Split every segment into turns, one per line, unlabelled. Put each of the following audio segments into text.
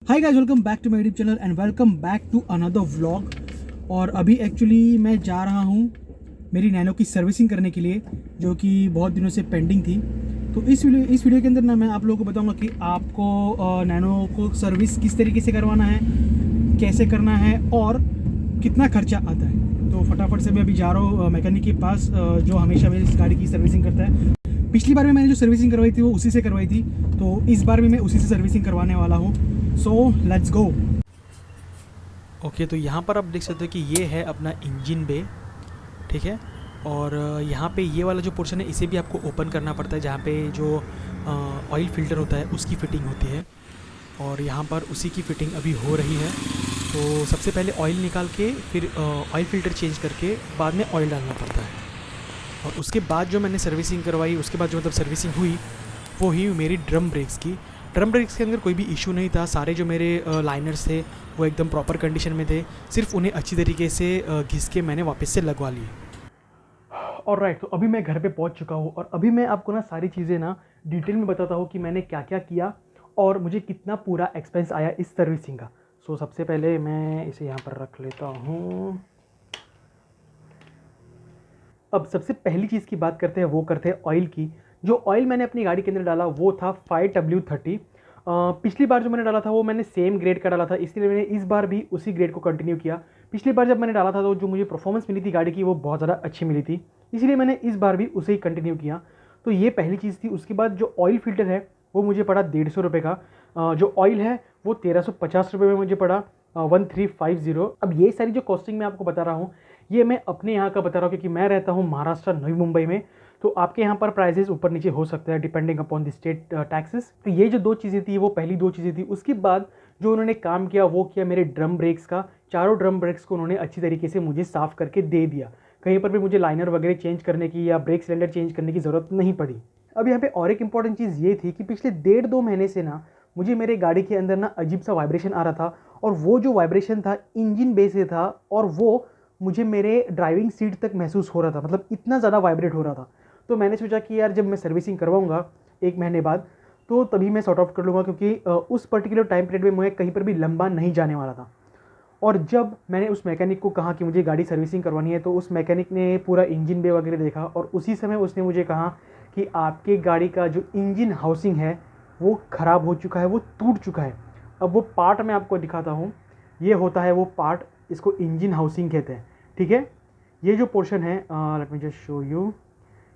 Hi guys, welcome back to my YouTube channel and welcome back to another vlog. और अभी actually मैं जा रहा हूँ मेरी नैनो की सर्विसिंग करने के लिए, जो कि बहुत दिनों से पेंडिंग थी। तो इस वीडियो के अंदर ना मैं आप लोगों को बताऊंगा कि आपको नैनो को सर्विस किस तरीके से करवाना है, कैसे करना है और कितना खर्चा आता है। तो फटाफट से मैं अभी जा रहा हूँ मैकेनिक के पास, जो हमेशा मेरी इस गाड़ी की सर्विसिंग करता है। पिछली बार में मैंने जो सर्विसिंग करवाई थी वो उसी से करवाई थी, तो इस बार भी मैं उसी से सर्विसिंग करवाने वाला हूँ। So let's go. ओके, तो यहाँ पर आप देख सकते हो कि ये है अपना इंजन बे, ठीक है। और यहाँ पे ये वाला जो पोर्शन है इसे भी आपको ओपन करना पड़ता है, जहाँ पे जो ऑयल फिल्टर होता है उसकी फ़िटिंग होती है। और यहाँ पर उसी की फ़िटिंग अभी हो रही है। तो सबसे पहले ऑयल निकाल के फिर ऑयल फ़िल्टर चेंज करके बाद में ऑयल डालना पड़ता है। और उसके बाद जो मैंने सर्विसिंग करवाई, उसके बाद जो मतलब सर्विसिंग हुई वो ही मेरी ड्रम ब्रेक्स की। ड्रम ब्रेक्स के अंदर कोई भी इशू नहीं था, सारे जो मेरे लाइनर्स थे वो एकदम प्रॉपर कंडीशन में थे, सिर्फ उन्हें अच्छी तरीके से घिस के मैंने वापस से लगवा लिए। और राइट, तो अभी मैं घर पे पहुंच चुका हूँ और अभी मैं आपको ना सारी चीज़ें ना डिटेल में बताता हूँ कि मैंने क्या क्या किया और मुझे कितना पूरा एक्सपेंस आया इस सर्विसिंग का। सो सबसे पहले मैं इसे यहाँ पर रख लेता हूँ। अब सबसे पहली चीज़ की बात करते हैं, वो करते हैं ऑयल की। जो ऑयल मैंने अपनी गाड़ी के अंदर डाला वो था 5W30। पिछली बार जो मैंने डाला था वो मैंने सेम ग्रेड का डाला था, इसलिए मैंने इस बार भी उसी ग्रेड को कंटिन्यू किया। पिछली बार जब मैंने डाला था तो जो मुझे परफॉर्मेंस मिली थी गाड़ी की वो बहुत ज़्यादा अच्छी मिली थी, इसलिए मैंने इस बार भी उसे ही कंटिन्यू किया। तो ये पहली चीज़ थी। उसके बाद जो ऑयल फिल्टर है वो मुझे पड़ा 150 रुपये का। जो ऑयल है वो 1350 रुपये में मुझे पड़ा, 1350। अब ये सारी जो कॉस्टिंग मैं आपको बता रहा हूँ ये मैं अपने यहाँ का बता रहा हूँ, क्योंकि मैं रहता हूँ महाराष्ट्र, नवी मुंबई में। तो आपके यहाँ पर प्राइसेस ऊपर नीचे हो सकता है depending upon the state taxes. तो ये जो दो चीज़ें थी वो पहली दो चीज़ें थी। उसके बाद जो उन्होंने काम किया वो किया मेरे ड्रम ब्रेक्स का। चारों ड्रम ब्रेक्स को उन्होंने अच्छी तरीके से मुझे साफ़ करके दे दिया। कहीं पर भी मुझे लाइनर वगैरह चेंज करने की या ब्रेक सिलेंडर चेंज करने की ज़रूरत नहीं पड़ी। अब यहाँ पे और एक इंपॉर्टेंट चीज़ ये थी कि पिछले 1.5-2 महीने से ना मुझे मेरे गाड़ी के अंदर ना अजीब सा वाइब्रेशन आ रहा था, और वो जो वाइब्रेशन था इंजन बे से था, और वो मुझे मेरे ड्राइविंग सीट तक महसूस हो रहा था, मतलब इतना ज़्यादा वाइब्रेट हो रहा था। तो मैंने सोचा कि यार जब मैं सर्विसिंग करवाऊँगा 1 महीने बाद तो तभी मैं सॉर्ट आउट कर लूँगा, क्योंकि उस पर्टिकुलर टाइम पीरियड में मैं कहीं पर भी लंबा नहीं जाने वाला था। और जब मैंने उस मैकेनिक को कहा कि मुझे गाड़ी सर्विसिंग करवानी है तो उस मैकेनिक ने पूरा इंजन बे वगैरह देखा, और उसी समय उसने मुझे कहा कि आपके गाड़ी का जो इंजन हाउसिंग है वो ख़राब हो चुका है, वो टूट चुका है। अब वो पार्ट मैं आपको दिखाता हूँ। ये होता है वो पार्ट, इसको इंजन हाउसिंग कहते हैं, ठीक है। ये जो पोर्शन है, let me just show you.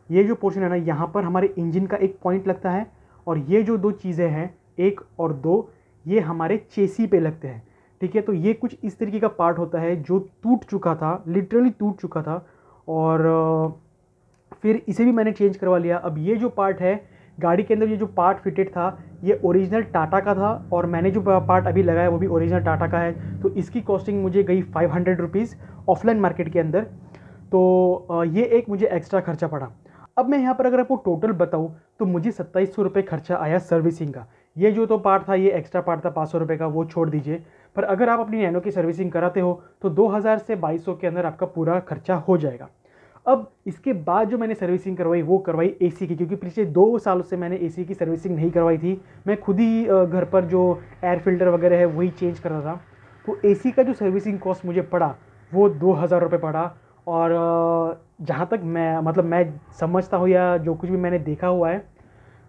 ये जो पोर्शन है ना, यहाँ पर हमारे इंजन का एक पॉइंट लगता है, और ये जो दो चीज़ें हैं 1 और 2 ये हमारे चेसी पे लगते हैं, ठीक है। तो ये कुछ इस तरीके का पार्ट होता है जो टूट चुका था, लिटरली टूट चुका था। और फिर इसे भी मैंने चेंज करवा लिया। अब ये जो पार्ट है गाड़ी के अंदर, ये जो पार्ट फिटेड था ये ओरिजिनल टाटा का था, और मैंने जो पार्ट अभी लगाया वो भी ओरिजिनल टाटा का है। तो इसकी कॉस्टिंग मुझे गई 500 रुपीज़ ऑफलाइन मार्केट के अंदर। तो ये एक मुझे एक्स्ट्रा खर्चा पड़ा। अब मैं यहाँ पर अगर आपको टोटल बताऊँ तो मुझे 2700 रुपये खर्चा आया सर्विसिंग का। ये जो तो पार्ट था ये एक्स्ट्रा पार्ट था 500 रुपये का, वो छोड़ दीजिए। पर अगर आप अपनी नैनो की सर्विसिंग कराते हो तो 2000 से 2200 के अंदर आपका पूरा खर्चा हो जाएगा। अब इसके बाद जो मैंने सर्विसिंग करवाई वो करवाई एसी की, क्योंकि पिछले 2 सालों से मैंने एसी की सर्विसिंग नहीं करवाई थी। मैं खुद ही घर पर जो एयर फिल्टर वगैरह है वही चेंज कर रहा था। तो एसी का जो सर्विसिंग कॉस्ट मुझे पड़ा वो 2000 रुपये पड़ा। और जहाँ तक मैं समझता हूँ या जो कुछ भी मैंने देखा हुआ है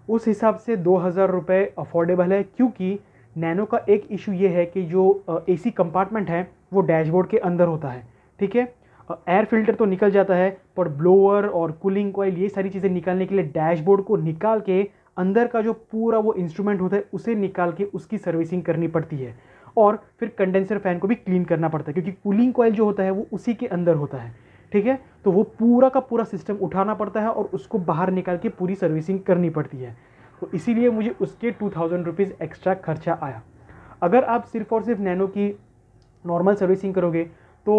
उस हिसाब से 2000 रुपये अफोर्डेबल है, क्योंकि नैनो का एक इशू ये है कि जो एसी कंपार्टमेंट है वो डैशबोर्ड के अंदर होता है, ठीक है। एयर फिल्टर तो निकल जाता है, पर ब्लोअर और कूलिंग कॉइल ये सारी चीज़ें निकालने के लिए डैशबोर्ड को निकाल के अंदर का जो पूरा वो इंस्ट्रूमेंट होता है उसे निकाल के उसकी सर्विसिंग करनी पड़ती है। और फिर कंडेंसर फैन को भी क्लीन करना पड़ता है, क्योंकि कूलिंग कॉइल जो होता है वो उसी के अंदर होता है, ठीक है। तो वो पूरा का पूरा सिस्टम उठाना पड़ता है और उसको बाहर निकाल के पूरी सर्विसिंग करनी पड़ती है। तो इसीलिए मुझे उसके 2000 रुपीज़ एक्स्ट्रा खर्चा आया। अगर आप सिर्फ और सिर्फ नैनो की नॉर्मल सर्विसिंग करोगे तो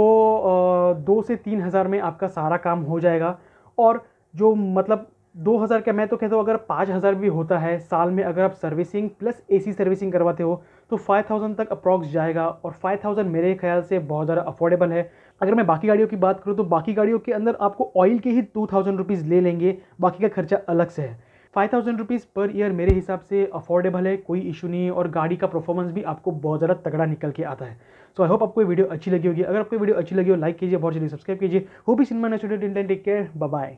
2 से 3 हज़ार में आपका सारा काम हो जाएगा। और जो मतलब 2000 का, मैं तो कहता हूँ अगर 5000 भी होता है साल में, अगर आप सर्विसिंग प्लस एसी सर्विसिंग करवाते हो तो 5000 तक अप्रॉक्स जाएगा। और 5000 मेरे ख्याल से बहुत ज़्यादा अफोर्डेबल है। अगर मैं बाकी गाड़ियों की बात करूँ तो बाकी गाड़ियों के अंदर आपको ऑयल के ही 2000 रुपीज़ ले लेंगे, बाकी का खर्चा अलग से है। 5000 रुपीज़ पर ईयर मेरे हिसाब से अफोर्डेबल है, कोई इशू नहीं है, और गाड़ी का परफॉर्मेंस भी आपको बहुत ज़्यादा तगड़ा निकल के आता है। सो आई होप आपको ये वीडियो अच्छी लगी होगी। अगर आपको वीडियो अच्छी लगी हो, लाइक कीजिए, बहुत जल्दी सब्सक्राइब कीजिए। हो भी cinema natural take care, bye bye.